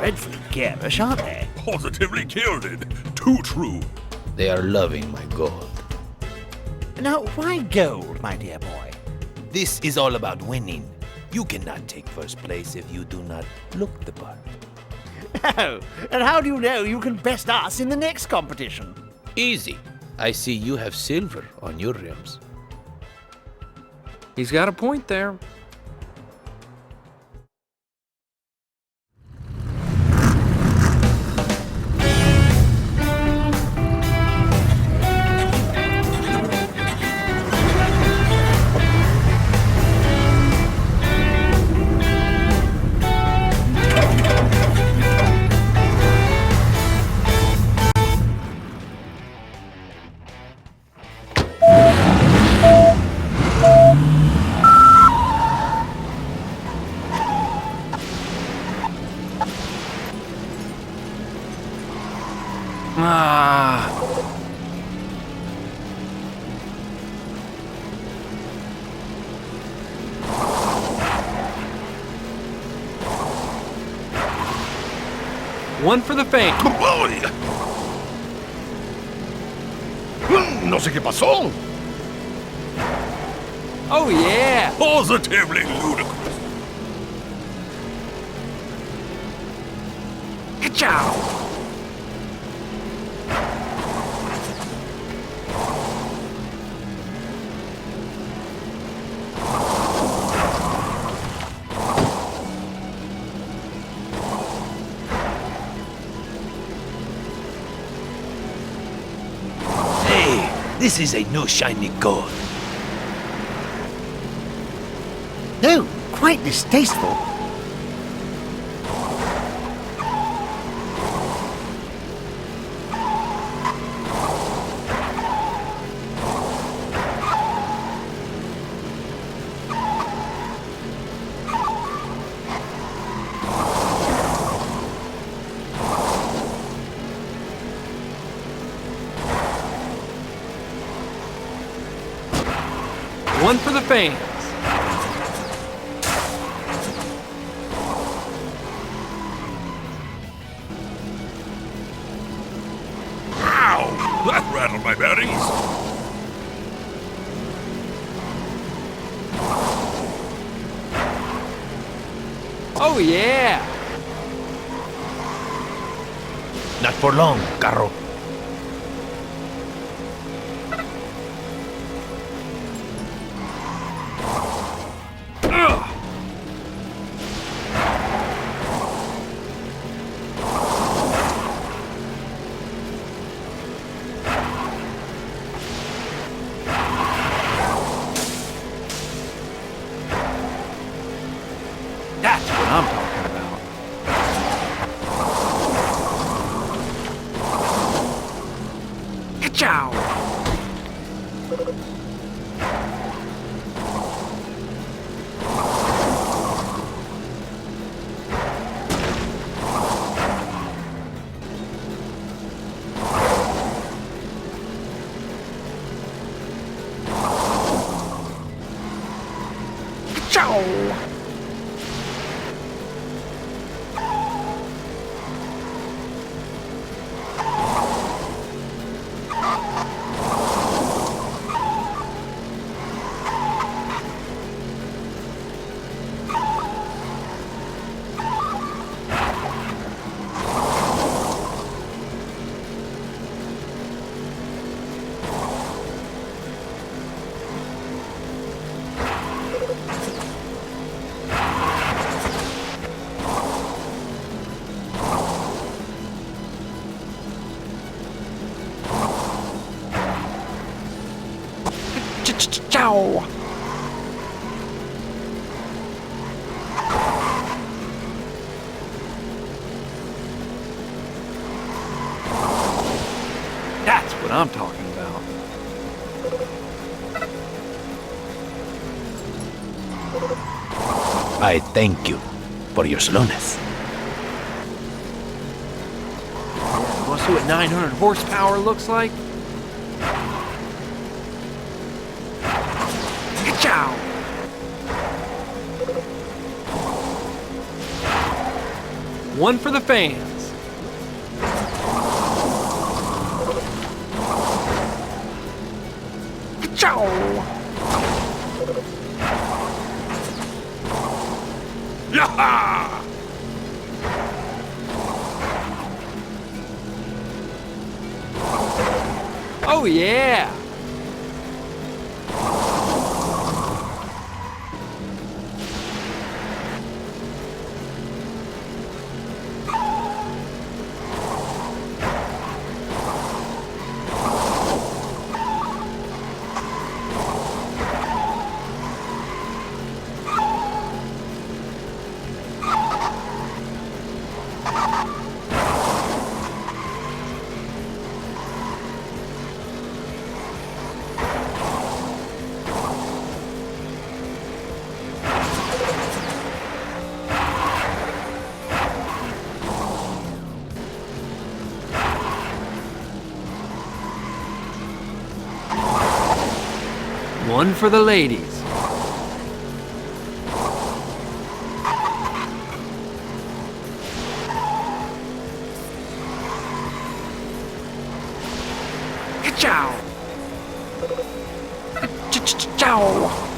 dreadfully garish, aren't they? Positively gilded. Too true. They are loving my gold. Now, why gold, my dear boy? This is all about winning. You cannot take first place if you do not look the part. Oh, and how do you know you can best us in the next competition? Easy. I see you have silver on your rims. He's got a point there. Ah. One for the faint. ¡Ay! No sé qué pasó. Oh, yeah. Positively ludicrous. Ka-chow. This is a new shiny gold. Oh, quite distasteful. One for the fans. Ow! That rattled my bearings. Oh, yeah. Not for long, carro. That's what I'm talking about. Ka-chow! Ka-chow! Ciao. That's what I'm talking about. I thank you for your slowness. Want to see what 900 horsepower looks like? Ciao. One for the fans. Ciao. Yaha! Oh yeah. One for the ladies. Ciao. Ciao.